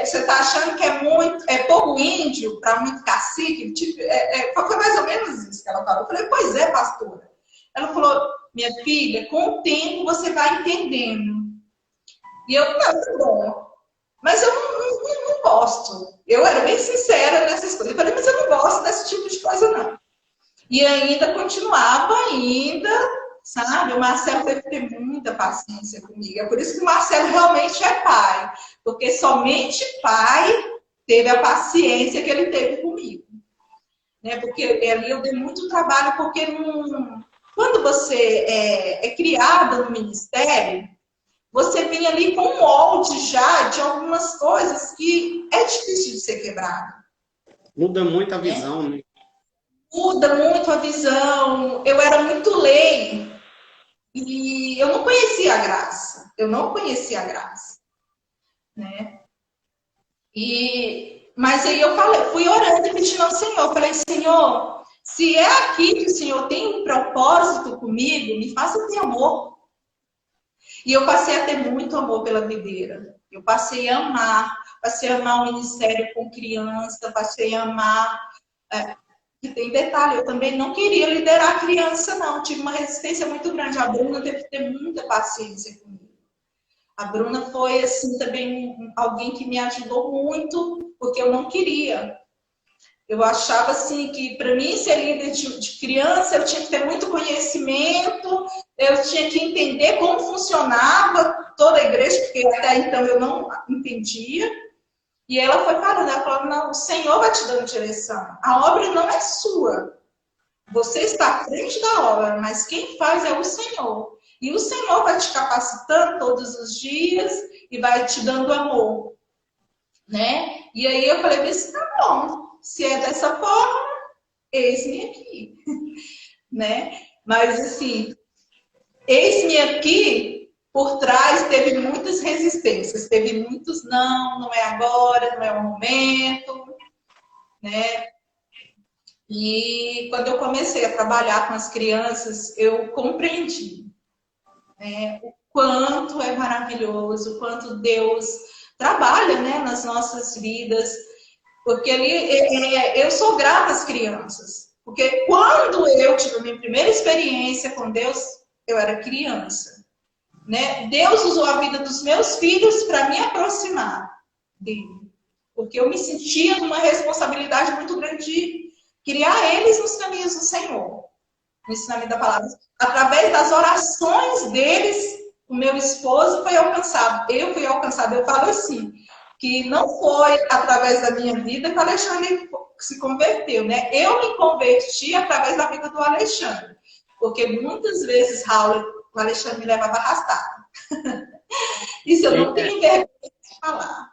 Você está achando que é pouco índio para muito cacique? Tipo, foi mais ou menos isso que ela falou. Eu falei, pois é, pastora. Ela falou, minha filha, com o tempo você vai entendendo. E eu, não, tá bom. Mas eu não gosto. Eu era bem sincera nessas coisas. Eu falei, mas eu não gosto desse tipo de coisa, não. E ainda continuava sabe? O Marcelo teve que ter muita paciência comigo. É por isso que o Marcelo realmente é pai. Porque somente pai teve a paciência que ele teve comigo. Né? Porque ali eu dei muito trabalho, porque quando você é criada no ministério, você vem ali com um molde já de algumas coisas que é difícil de ser quebrado. Muda muito a visão, né? Muda muito a visão. Eu era muito lei e eu não conhecia a graça. Eu não conhecia a graça, né? Mas aí eu fui orando e pedindo ao Senhor. Eu falei, Senhor, se é aqui que o Senhor tem um propósito comigo, me faça ter amor. E eu passei a ter muito amor pela videira. Eu passei a amar o ministério com criança, passei a amar. E tem detalhe, eu também não queria liderar a criança, não. Tive uma resistência muito grande. A Bruna teve que ter muita paciência comigo. A Bruna foi, assim, também alguém que me ajudou muito, porque eu não queria. Eu achava, assim, que para mim ser líder de criança, eu tinha que ter muito conhecimento, eu tinha que entender como funcionava toda a igreja, porque até então eu não entendia. E ela foi falando, ela falou, não, o Senhor vai te dando direção. A obra não é sua. Você está à frente da obra, mas quem faz é o Senhor. E o Senhor vai te capacitando todos os dias e vai te dando amor. Né? E aí eu falei, mas tá bom. Se é dessa forma, eis-me aqui. Né? Mas assim, eis-me aqui, por trás teve muitas resistências, teve muitos não é agora, não é o momento, né? E quando eu comecei a trabalhar com as crianças, eu compreendi, né, o quanto é maravilhoso, o quanto Deus trabalha, né, nas nossas vidas, porque eu sou grata às crianças, porque quando eu tive a minha primeira experiência com Deus, eu era criança. Né? Deus usou a vida dos meus filhos para me aproximar dele. Porque eu me sentia numa responsabilidade muito grande de criar eles nos caminhos do Senhor. No ensinamento da palavra. Através das orações deles, o meu esposo foi alcançado. Eu fui alcançado. Eu falo assim, que não foi através da minha vida que o Alexandre se converteu. Né? Eu me converti através da vida do Alexandre. Porque muitas vezes, Raul, o Alexandre me levava arrastado. Isso eu não tenho vergonha de falar.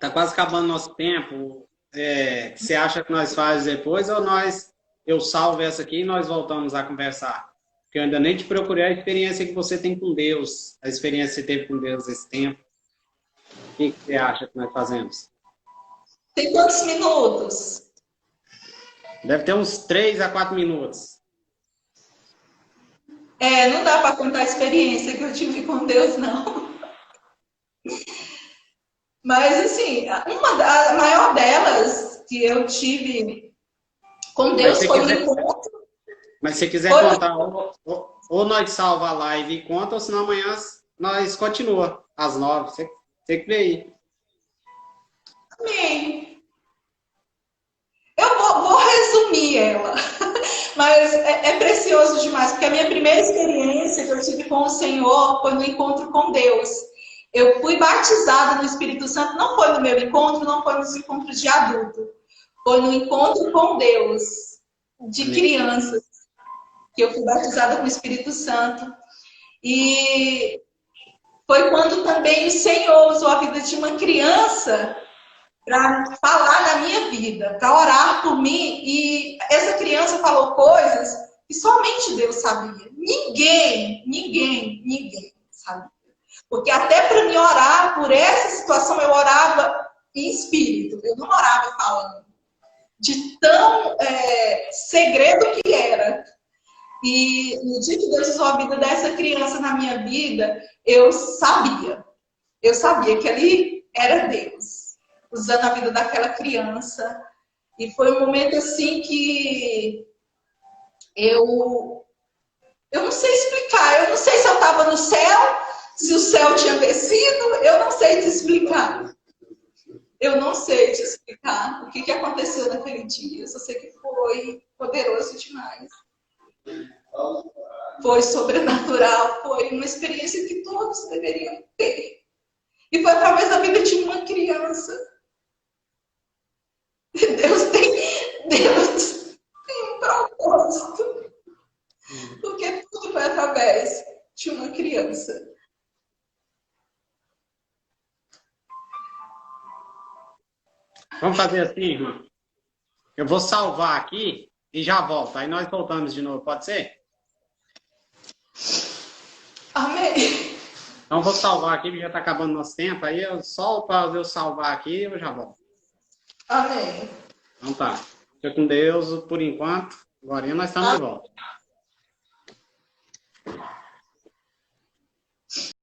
Tá quase acabando nosso tempo. Você acha que nós fazemos depois ou eu salvo essa aqui e nós voltamos a conversar? Porque eu ainda nem te procurei a experiência que você tem com Deus, a experiência que você teve com Deus esse tempo. O que você acha que nós fazemos? Tem quantos minutos? Deve ter uns 3 a 4 minutos. Não dá para contar a experiência que eu tive com Deus, não. Mas, assim, a maior delas que eu tive com Mas Deus se foi um quiser, encontro. mas se quiser Foi, contar, ou nós salva a live e conta, ou senão amanhã nós continua às 9. Você que vê aí. amém. Eu vou resumir ela, mas é precioso demais, porque a minha primeira experiência que eu tive com o Senhor foi no encontro com Deus. Eu fui batizada no Espírito Santo, não foi no meu encontro, não foi nos encontros de adulto, foi no encontro com Deus, de Amém. crianças, que eu fui batizada com o Espírito Santo. E foi quando também o Senhor usou a vida de uma criança para falar na minha vida, para orar por mim. E essa criança falou coisas que somente Deus sabia. Ninguém sabia. Porque até para me orar por essa situação, eu orava em espírito, eu não orava falando. De tão segredo que era. E no dia que Deus usou a vida dessa criança na minha vida, eu sabia. Eu sabia que ali era Deus, usando a vida daquela criança. E foi um momento assim que eu não sei explicar. Eu não sei se eu estava no céu, se o céu tinha descido. Eu não sei te explicar. Eu não sei te explicar o que aconteceu naquele dia. Eu só sei que foi poderoso demais. Foi sobrenatural. Foi uma experiência que todos deveriam ter. E foi através da vida de uma criança. Deus tem um propósito. Porque tudo foi através de uma criança. Vamos fazer assim, irmã. Eu vou salvar aqui e já volto. Aí nós voltamos de novo, pode ser? Amém. Então eu vou salvar aqui, porque já está acabando nosso tempo. Aí eu só para eu salvar aqui eu já volto. Amém. Então tá. Fica com Deus por enquanto. Agora nós estamos de volta.